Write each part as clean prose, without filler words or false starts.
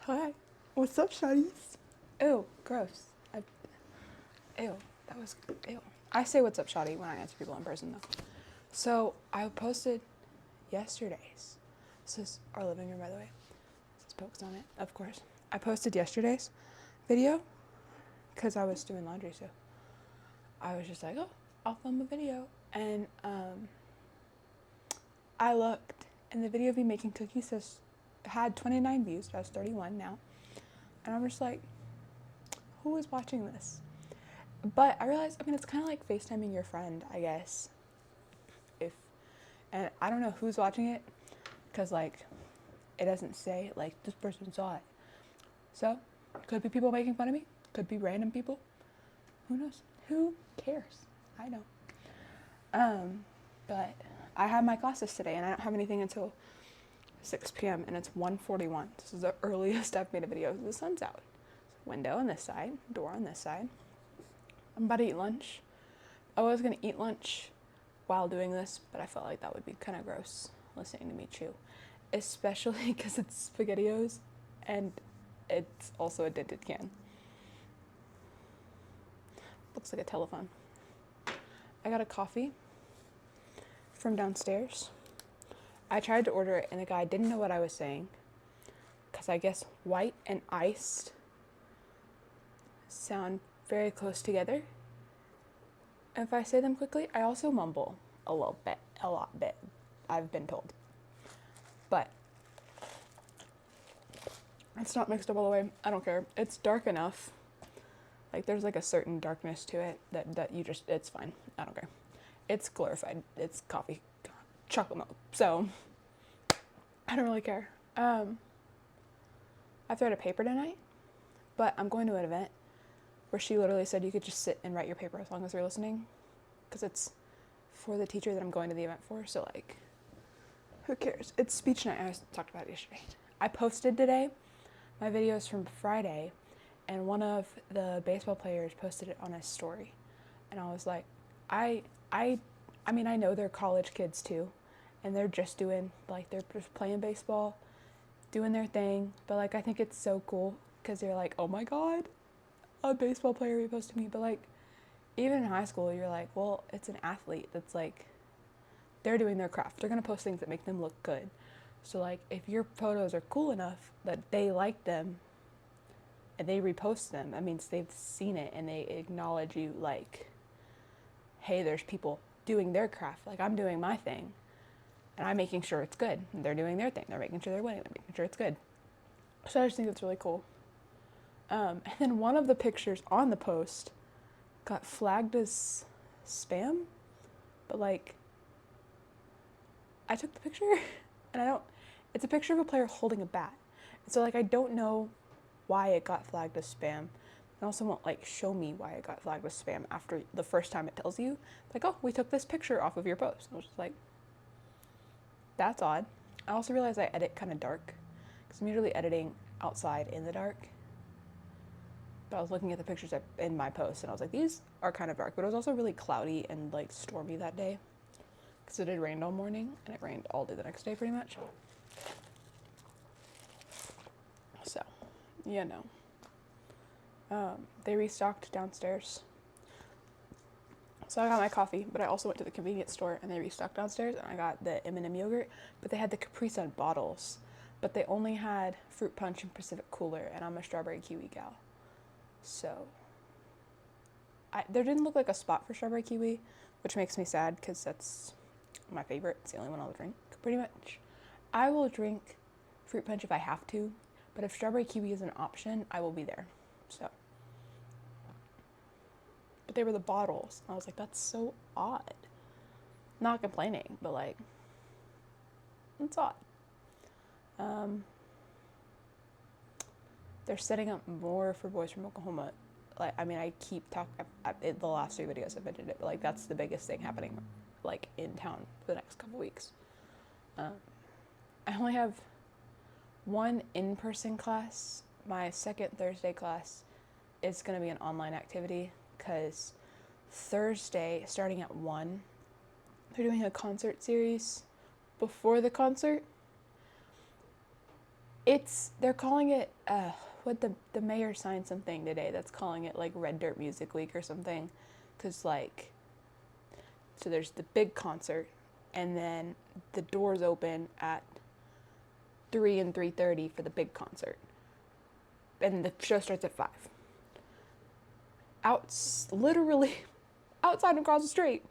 Hi. What's up, shawties? Ew, gross. Ew, that was ew. I say what's up, shoddy, when I answer people in person, though. So I posted yesterday's. This is our living room, by the way. This is Pokes on it, of course. I posted yesterday's video because I was doing laundry, so I was just like, oh, I'll film a video. And I looked, and the video of me making cookies had 29 views. That's 31 now. And I'm just like, who is watching this? But I realized, it's kind of like FaceTiming your friend, I guess. And I don't know who's watching it, because, it doesn't say, this person saw it. So, could be people making fun of me. Could be random people. Who knows? Who cares? I know. But I have my classes today, and I don't have anything until 6 p.m., and it's 1:41. This is the earliest I've made a video. The sun's out. Window on this side, door on this side. I'm about to eat lunch. I was going to eat lunch while doing this, but I felt like that would be kind of gross listening to me chew, especially because it's SpaghettiOs and it's also a dented can. Looks like a telephone. I got a coffee from downstairs. I tried to order it and the guy didn't know what I was saying because I guess white and iced sound very close together. If I say them quickly, I also mumble a lot bit, I've been told. But it's not mixed up all the way. I don't care. It's dark enough. There's a certain darkness to it that you just, it's fine. I don't care. It's glorified. It's coffee, chocolate milk. So I don't really care. I have to write a paper tonight, but I'm going to an event where she literally said you could just sit and write your paper as long as you're listening, because it's for the teacher that I'm going to the event for. So who cares? It's speech night. I talked about it yesterday. I posted today my videos from Friday, and one of the baseball players posted it on his story, and I was like, I know they're college kids too, and they're just doing they're just playing baseball, doing their thing, but I think it's so cool because they're like, oh my god, a baseball player reposted me. But even in high school, you're like, well, it's an athlete that's they're doing their craft. They're gonna post things that make them look good. So if your photos are cool enough that they like them and they repost them, that means they've seen it and they acknowledge you hey, there's people doing their craft. I'm doing my thing and I'm making sure it's good. And they're doing their thing. They're making sure they're winning. They're making sure it's good. So I just think it's really cool. And then one of the pictures on the post got flagged as spam, but I took the picture and it's a picture of a player holding a bat. And so I don't know why it got flagged as spam. And also won't show me why it got flagged as spam after the first time it tells you, oh, we took this picture off of your post. And I was just that's odd. I also realized I edit kind of dark because I'm usually editing outside in the dark. But I was looking at the pictures in my post and I was like, these are kind of dark. But it was also really cloudy and stormy that day because it had rained all morning and it rained all day the next day pretty much. So, they restocked downstairs. So I got my coffee, but I also went to the convenience store and they restocked downstairs and I got the M&M yogurt, but they had the Capri Sun bottles, but they only had fruit punch and Pacific Cooler, and I'm a strawberry kiwi gal. So there didn't look like a spot for strawberry kiwi, which makes me sad because that's my favorite. It's the only one I'll drink, pretty much. I will drink fruit punch if I have to, but if strawberry kiwi is an option, I will be there. So, but they were the bottles. I was like, that's so odd. Not complaining, but it's odd. They're setting up more for Boys from Oklahoma. I keep talking, the last 3 videos I've mentioned it, but that's the biggest thing happening in town for the next couple weeks. I only have one in-person class. My second Thursday class is going to be an online activity because Thursday, starting at 1, they're doing a concert series before the concert. they're calling it what the mayor signed something today that's calling it like Red Dirt Music Week or something, because like, so there's the big concert, and then the doors open at 3 and 3:30 for the big concert, and the show starts at 5. Literally outside across the street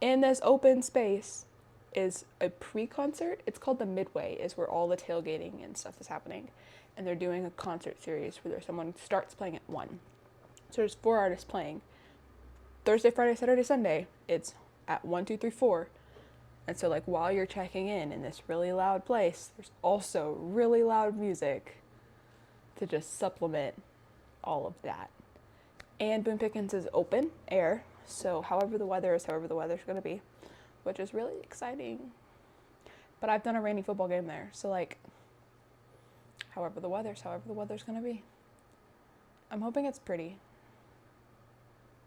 in this open space is a pre-concert. It's called the Midway, is where all the tailgating and stuff is happening, and they're doing a concert series where someone starts playing at 1. So there's 4 artists playing. Thursday, Friday, Saturday, Sunday, it's at 1, 2, 3, 4. And so like while you're checking in this really loud place, there's also really loud music to just supplement all of that. And Boone Pickens is open air, so however the weather's going to be, which is really exciting. But I've done a rainy football game there, so like, however the weather's going to be. I'm hoping it's pretty,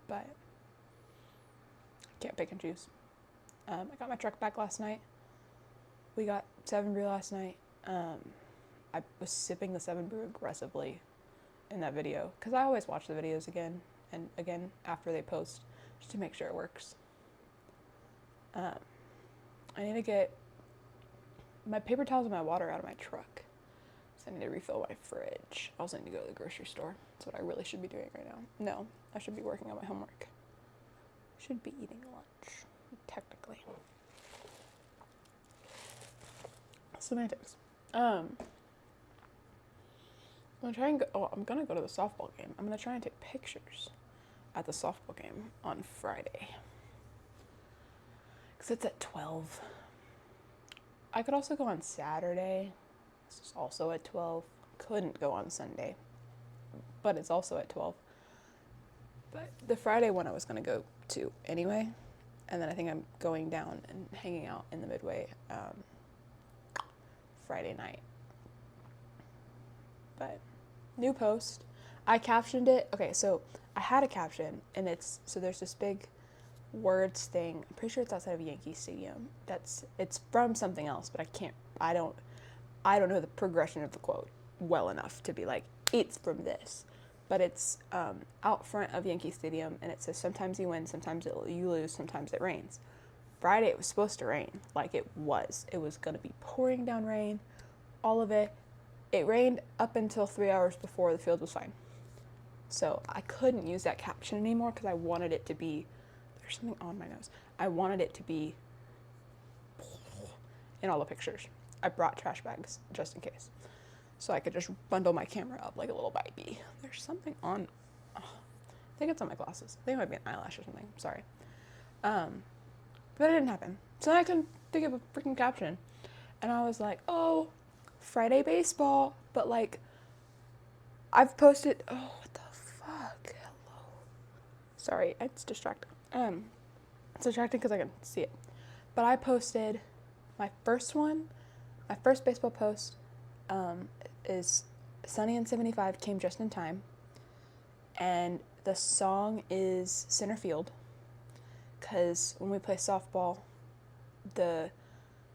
but I can't pick and choose. I got my truck back last night. We got 7 Brew last night. I was sipping the 7 Brew aggressively in that video, because I always watch the videos again and again after they post, just to make sure it works. I need to get my paper towels and my water out of my truck, so I need to refill my fridge. I also need to go to the grocery store. That's what I really should be doing right now. No, I should be working on my homework. I should be eating lunch, technically. Semantics. I'm gonna go to the softball game. I'm gonna try and take pictures at the softball game on Friday, because it's at 12. I could also go on Saturday. This is also at 12. Couldn't go on Sunday, but it's also at 12. But the Friday one I was gonna go to anyway, and then I think I'm going down and hanging out in the Midway Friday night. But new post. I captioned it. Okay, so I had a caption, and there's this big words thing. I'm pretty sure it's outside of Yankee Stadium. It's from something else, but I don't know the progression of the quote well enough to be like, it's from this. But it's out front of Yankee Stadium, and it says, sometimes you win, sometimes you lose, sometimes it rains. Friday it was supposed to rain, like it was. It was going to be pouring down rain, all of it. It rained up until 3 hours before the field was fine. So I couldn't use that caption anymore because I wanted it to be, there's something on my nose. I wanted it to be in all the pictures. I brought trash bags just in case, so I could just bundle my camera up like a little baby. There's something on, I think it's on my glasses. I think it might be an eyelash or something, sorry. But it didn't happen. So then I couldn't think of a freaking caption. And I was like, oh, Friday baseball. But like, I've posted, oh, what the fuck? Hello. Sorry, it's distracting. It's distracting because I can see it. But I posted my first baseball post is Sunny and 75 came just in time. And the song is Center Field. Because when we play softball, the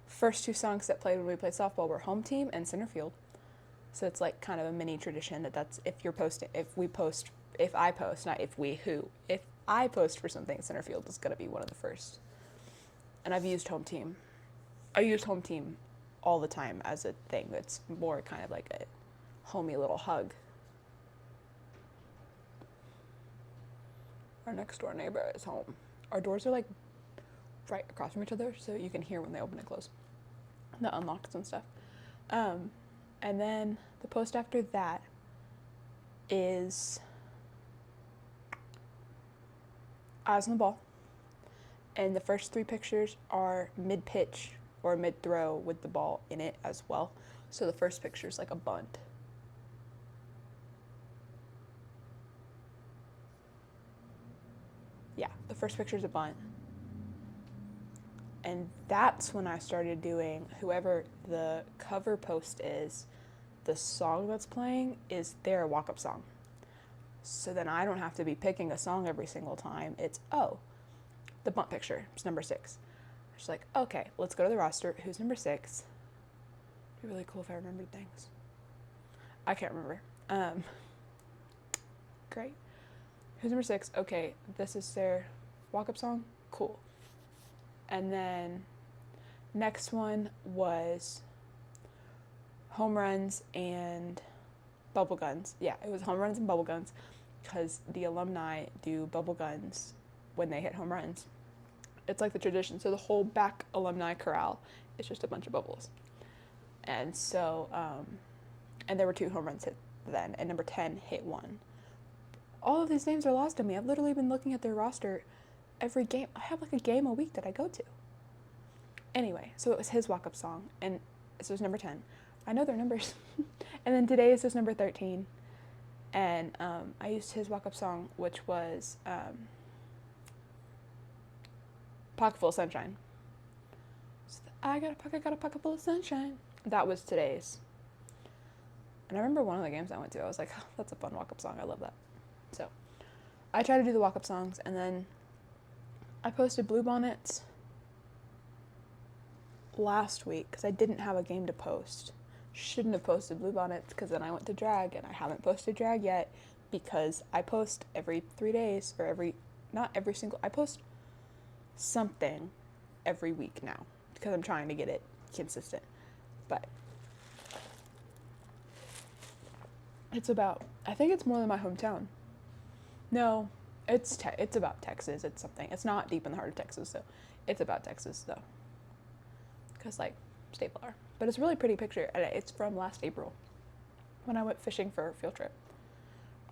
first 2 songs that played when we played softball were Home Team and Center Field. So it's like kind of a mini tradition that's if I post for something, Center Field is going to be one of the first. And I've used Home Team. I use Home Team all the time as a thing that's more kind of like a homey little hug. Our next door neighbor is home. Our doors are like right across from each other, so you can hear when they open and close, the unlocks and stuff. And then the post after that is eyes on the ball, and the first 3 pictures are mid-pitch or mid-throw with the ball in it as well. So the first picture is like a bunt. Yeah, the first picture is a bunt. And that's when I started doing, whoever the cover post is, the song that's playing is their walk-up song. So then I don't have to be picking a song every single time. It's, oh, the bunt picture, it's number 6. It's like, okay, let's go to the roster. Who's number 6? It'd be really cool if I remembered things. I can't remember. Great. Who's number 6? Okay, this is their walk-up song. Cool. And then next one was home runs and bubble guns. Yeah, it was home runs and bubble guns because the alumni do bubble guns when they hit home runs. It's like the tradition. So the whole back alumni corral is just a bunch of bubbles. And so, and there were 2 home runs hit then, and number 10 hit 1. All of these names are lost to me. I've literally been looking at their roster every game. I have like a game a week that I go to. Anyway, so it was his walk-up song, and this was number 10. I know their numbers. And then today is his number 13. And I used his walk-up song, which was Pocket Full of Sunshine. So I got a pocket full of sunshine. That was today's. And I remember one of the games I went to, I was like, oh, that's a fun walk-up song. I love that. So I try to do the walk-up songs, and then I posted Bluebonnets last week because I didn't have a game to post. Shouldn't have posted Bluebonnets because then I went to drag, and I haven't posted drag yet because I post every 3 days, or I post something every week now because I'm trying to get it consistent. But I think it's more than my hometown. No, it's about Texas. It's something. It's not deep in the heart of Texas, so it's about Texas though. Because like State Flower. But it's a really pretty picture, and it's from last April when I went fishing for a field trip.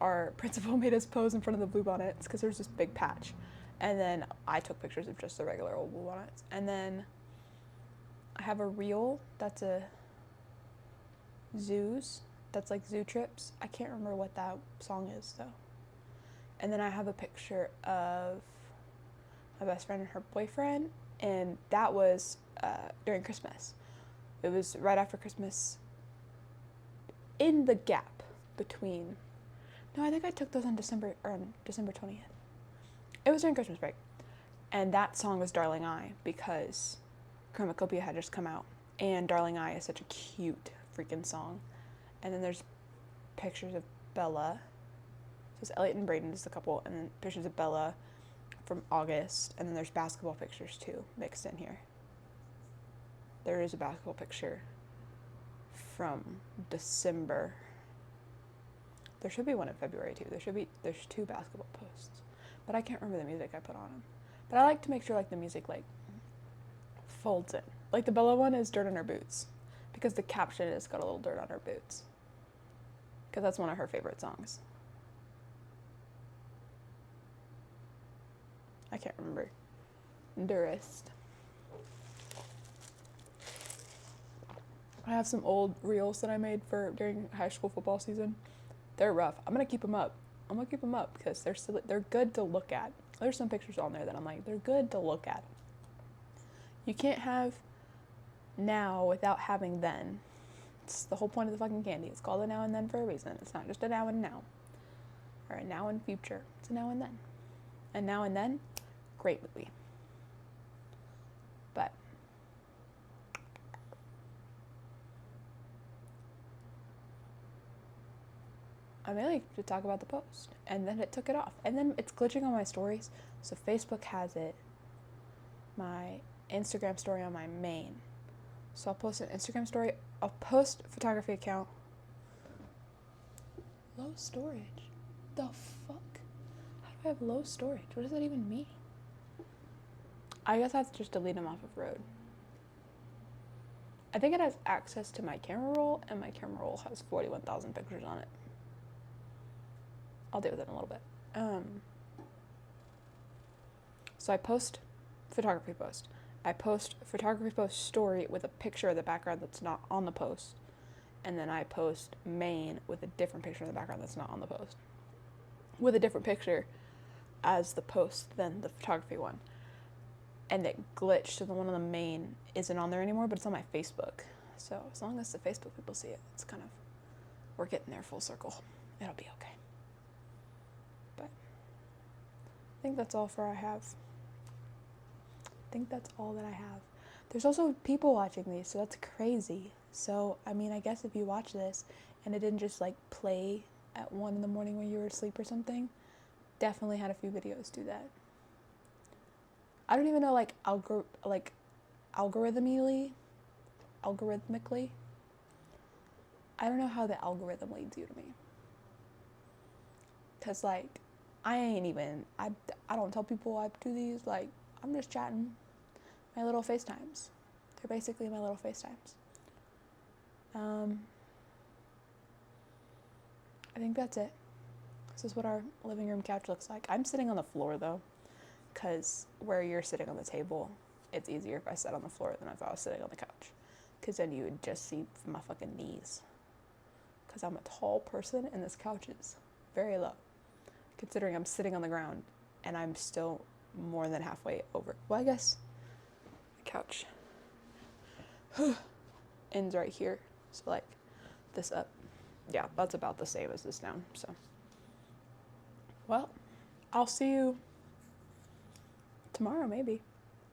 Our principal made us pose in front of the Bluebonnets because there's this big patch, and then I took pictures of just the regular old Bluebonnets. And then I have a reel that's a zoos. That's like zoo trips. I can't remember what that song is though. And then I have a picture of my best friend and her boyfriend, and that was during Christmas. It was right after Christmas, in the gap between. No, I think I took those on December 20th. It was during Christmas break, and that song was "Darling I" because Chromacopia had just come out, and "Darling I" is such a cute freaking song. And then there's pictures of Bella. So it's Elliot and Brayden is the couple, and then pictures of Bella from August, and then there's basketball pictures too mixed in here. There is a basketball picture from December. There should be one in February too. There's 2 basketball posts, but I can't remember the music I put on them. But I like to make sure like the music like folds in. Like the Bella one is "Dirt on Her Boots," because the caption is "Got a little dirt on her boots," because that's one of her favorite songs. I can't remember. Durst. I have some old reels that I made for during high school football season. They're rough. I'm gonna keep them up. Because they're good to look at. There's some pictures on there that I'm like, they're good to look at. You can't have now without having then. It's the whole point of the fucking candy. It's called a now and then for a reason. It's not just a now and now. Or a now and future. It's a now and then. And now and then, great movie. But I mainly to talk about the post, and then it took it off, and then it's glitching on my stories. So Facebook has it, my Instagram story on my main. So I'll post an Instagram story. I'll post photography account. Low storage. The fuck? How do I have low storage? What does that even mean? I guess I have to just delete them off of Rode. I think it has access to my camera roll, and my camera roll has 41,000 pictures on it. I'll deal with it in a little bit. So I post photography post. I post photography post story with a picture of the background that's not on the post. And then I post main with a different picture in the background that's not on the post. With a different picture as the post than the photography one. And it glitched, so the one on the main isn't on there anymore, but it's on my Facebook. So as long as the Facebook people see it, it's kind of, we're getting there full circle. It'll be okay. But I think that's all I have. I think that's all that I have. There's also people watching these, so that's crazy. So, I mean, I guess if you watch this and it didn't just like play at 1 in the morning when you were asleep or something, definitely had a few videos do that. I don't even know like algorithmically. I don't know how the algorithm leads you to me. Cause like I don't tell people I do these, like I'm just chatting. My little FaceTimes. They're basically my little FaceTimes. I think that's it. This is what our living room couch looks like. I'm sitting on the floor though, because where you're sitting on the table, it's easier if I sat on the floor than if I was sitting on the couch. Because then you would just see my fucking knees. Because I'm a tall person and this couch is very low. Considering I'm sitting on the ground and I'm still more than halfway over. Well, I guess the couch ends right here. So like this up. Yeah, that's about the same as this down. So, well, I'll see you tomorrow maybe.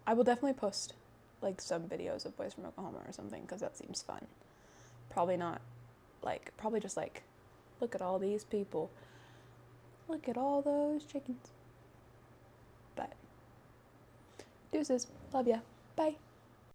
I will definitely post like some videos of Boys from Oklahoma or something because that seems fun. Probably not like, probably just like, look at all these people. Look at all those chickens. But, deuces. Love ya. Bye.